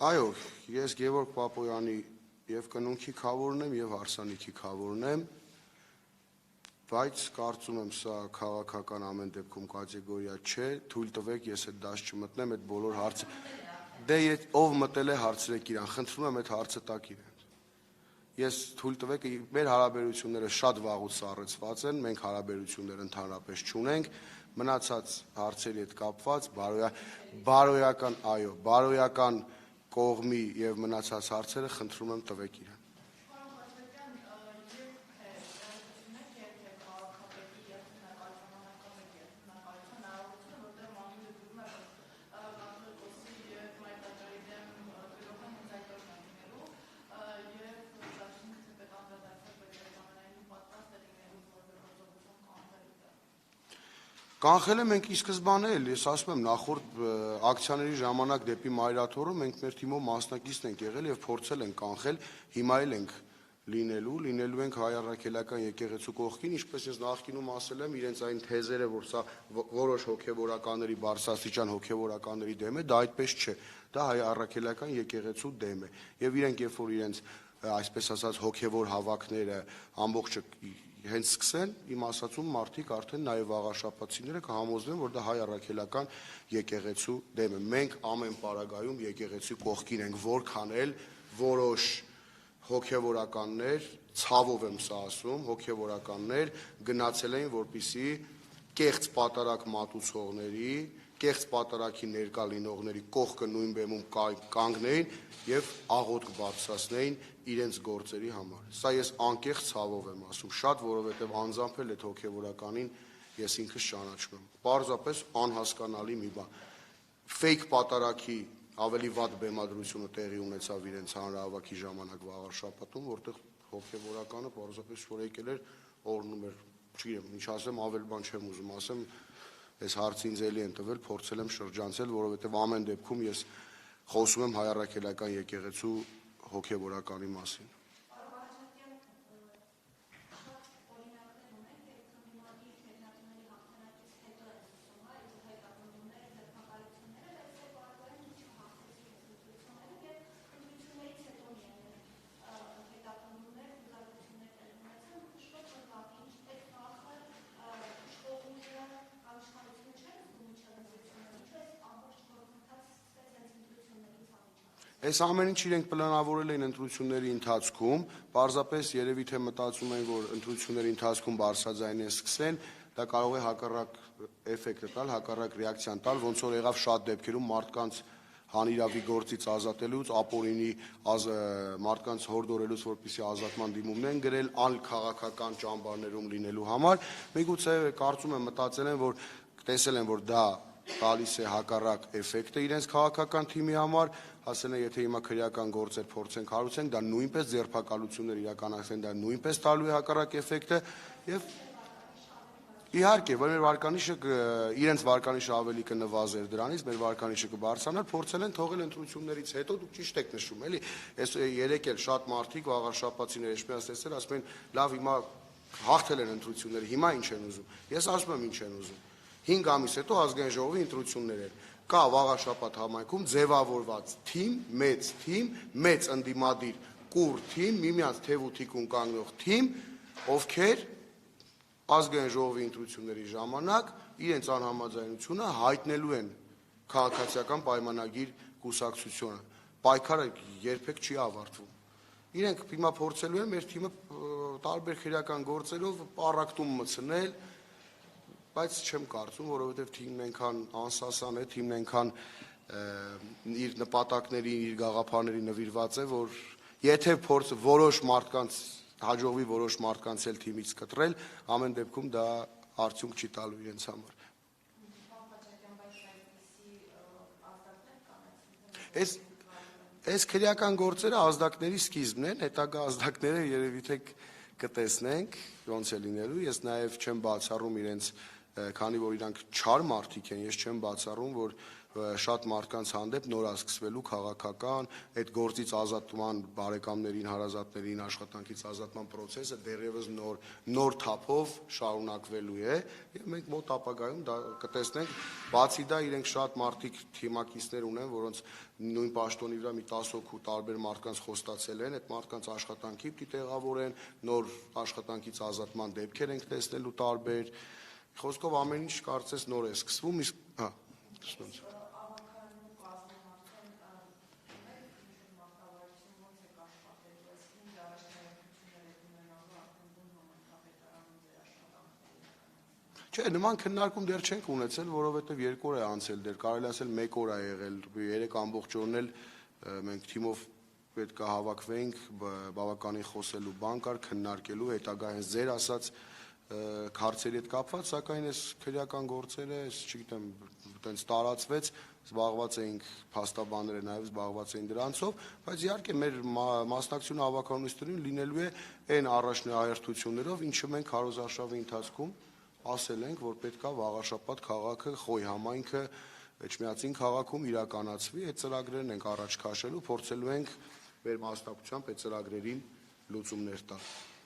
Այո, ես Գևորգ Պապոյանի եւ կնունքի քավորն եմ եւ հարսանիքի քավորն եմ, բայց կարծում եմ սա քաղաքական ամեն դեպքում կատեգորիա չէ, թույլ տվեք ես այդ դաշ չմտնեմ, այդ բոլոր հարցը դե ով մտել է հարցրեք իրան, խնդրում եմ այդ հարցը տակ իրեն։ Ես թույլ տվեք մեր հարաբերությունները շատ վաղուց սառեցված են, մենք հարաբերություններ ընդհանրապես չունենք, մնացած հարցերի հետ կապված բարոյական կողմի եւ մնացած հարցերը խնդրում եմ տվեք իրան։ Կանխել եմ մենք ի սկզբանե էլ, ես ասում եմ նախորդ ակցիաների ժամանակ դեպի Մայրաթորը մենք մեր թիմով մասնակիցն ենք եղել եւ փորձել ենք կանխել, հիմա էլ ենք լինելու ենք հայ առաքելական եկեղեցու կողքին, ինչպես ես նախկինում ասել եմ, իրենց այն թեզերը, որ սա որոշ հոգեվորականների բարձրաստիճան հոգեվորականների դեմ է, դա այդպես չէ, դա հայ առաքելական եկեղեցու դեմ է եւ իրենք երբ որ իրենց այսպես ասած հոգեվոր հավաքները ամբողջը հենց սկսեն, իմ ասացում մարդիկ արդեն նաև աղաշապացիները կհամոզվեն, որ դա հայ առաքելական եկեղեցու դեմ է։ Մենք ամեն պարագայում եկեղեցու կողքին ենք, որքան էլ որոշ հոգևորականներ, ցավով եմ սա ասում, հոգևորականներ գնացել էին, որպիսի կեղծ պատարակ մատուցողների, կեղծ պատարակի ներկա լինողների կողքը նույն բեմում կանգնեին եւ աղոթք բարձրացնեին իրենց գործերի համար։ Սա ես անկեղծ ցավով եմ ասում, շատ, որովհետեւ անձամբ էլ այդ հոգևորականին ես ինքս ճանաչում եմ։ Պարզապես անհասկանալի մի բան։ Ֆեյք պատարակի ավելի վատ բեմադրությունը տեղի ունեցավ իրենց հանրահավաքի ժամանակ վաղար շաբաթում, որտեղ հոգևորականը պարզապես որ եկել էր օրնում էր, չգիտեմ, ինչ ասեմ, ավել բան չեմ ուզում ասեմ, այս հարցը ինձ էլի են տվել, փորձել եմ շրջանցել, որովհետև ամեն դեպքում ես խոսում եմ հայ առաքելական եկեղեցու հոգևորականի մասին։ Այս ամեն ինչ իրենք պլանավորել էին ընտրությունների ընթացքում, պարզապես երևի թե մտածում են, որ ընտրությունների ընթացքում բարձրաձայն են սկսեն, դա կարող է հակառակ էֆեկտ տալ, հակառակ ռեակցիան տալ, ոնց որ եղավ շատ դեպքերում մարդկանց հանիրավի գործից ազատելուց, ապօրինի մարդկանց հորդորելուց, որպեսզի ազատման դիմումն են գրել, անքաղաքական ճամբարներում լինելու համար, միգուցե կարծում եմ մտածել են, որ տեսել են, որ դա տալիս է հակառակ էֆեկտը իրենց քաղաքական թիմի համար, ասել են, եթե հիմա քրեական գործեր փորձենք հարուցենք, դա նույնպես ձերբակալություններ իրականացնեն, դա նույնպես տալու է հակառակ էֆեկտը եւ իհարկե, որ մեր վարկանիշը իրենց վարկանիշը ավելի կնվազեր դրանից, մեր վարկանիշը կբարձրանար, փորձել են թողել ընտրություններից հետո, դուք ճիշտ եք նշում, էլի, այս երեք էլ շատ մարդիկ վաղարշաբաթիներ էջմիած տեսել, ասում են, լավ, հիմա հաղթել են ընտրությունները, հիմա ինչ են ուզում։ Ես ասում եմ ինչ են ուզում։ 5 ամիս հետո ազգային ժողովի ընտրություններ են։ Կա վաղարշաբաթ համայնքում ձևավորված թիմ, մեծ ընդդիմադիր կուր թիմ, միմյանց թև ու թիկուն կանգնող թիմ, ովքեր ազգային ժողովի ընտրությունների ժամանակ իրենց անհամաձայնությունը հայտնելու են քաղաքացիական պայմանագիր կուսակցությունը։ Պայքարը երբեք չի ավարտվում։ Իրենք հիմա փորձելու են մեր թիմը տարբեր քրեական գործերով պառակտում մտցնել, բայց չեմ կարծում, որովհետև թիմն այնքան անսասան է, թիմն այնքան իր նպատակներին, իր գաղափարներին նվիրված է, որ եթե որոշ մարդկանց հաջողվի որոշ մարդկանց էլ թիմից կտրել, ամեն դեպքում դա արդյունք չի տալու իրենց համար։ Այս քրեական գործերը ազդակների սկիզբն են, հետագա ազդակները երևի թե կտեսնենք, ոնց է լինելու, ես նաև չեմ բացառում իրենց, քանի որ իրանք չար մարդիկ են, ես չեմ բացառում, որ շատ մարդկանց հանդեպ նոր է սկսվելու քաղաքական այդ գործից ազատման բարեկամներին, հարազատներին աշխատանքից ազատման process-ը դեռևս նոր թափով շարունակվելու է եւ մենք մոտ ապագայում դա կտեսնենք, բացի դա իրենք շատ մարդիկ թիմակիցներ ունեն, որոնց նույն պաշտոնի վրա մի 10 հոգու տարբեր մարդկանց խոստացել են, այդ մարդկանց աշխատանքի պիտի տեղավորեն, նոր աշխատանքից ազատման դեպքեր ենք տեսնելու տարբեր, խոսքով ամեն ինչ կարծես նոր է սկսվում, իսկ Չէ, նման քննարկում դեռ չենք ունեցել, որովհետև 2 օր է անցել դեռ, կարելի ասել 1 օր է եղել, 3 ամբողջ օրն էլ մենք թիմով պետք է հավաքվեինք, բավականին խոսելու բան կար, քննարկելու հետագա հենց ձեր ասած հարցերի հետ կապված, սակայն այս քրեական գործերը, չգիտեմ, այտենց տարածվեց, զբաղված էինք փաստաբանները նաև զբաղված էին դրանցով, բայց իհարկե մեր մասնակցությունը հավաքականությունում լինելու է այն առաջնահերթություններով, ինչը մենք քարոզարշավի ընթացքում ասել ենք, որ պետքա Վաղարշապատ քաղաքը, Խոյ համայնքը, Էջմիածին քաղաքում իրականացվի, այդ ծրագրերն ենք առաջ քաշելու, փորձելու ենք մեր մասնակցությամբ այդ ծրագրերին լուծումներ տալ։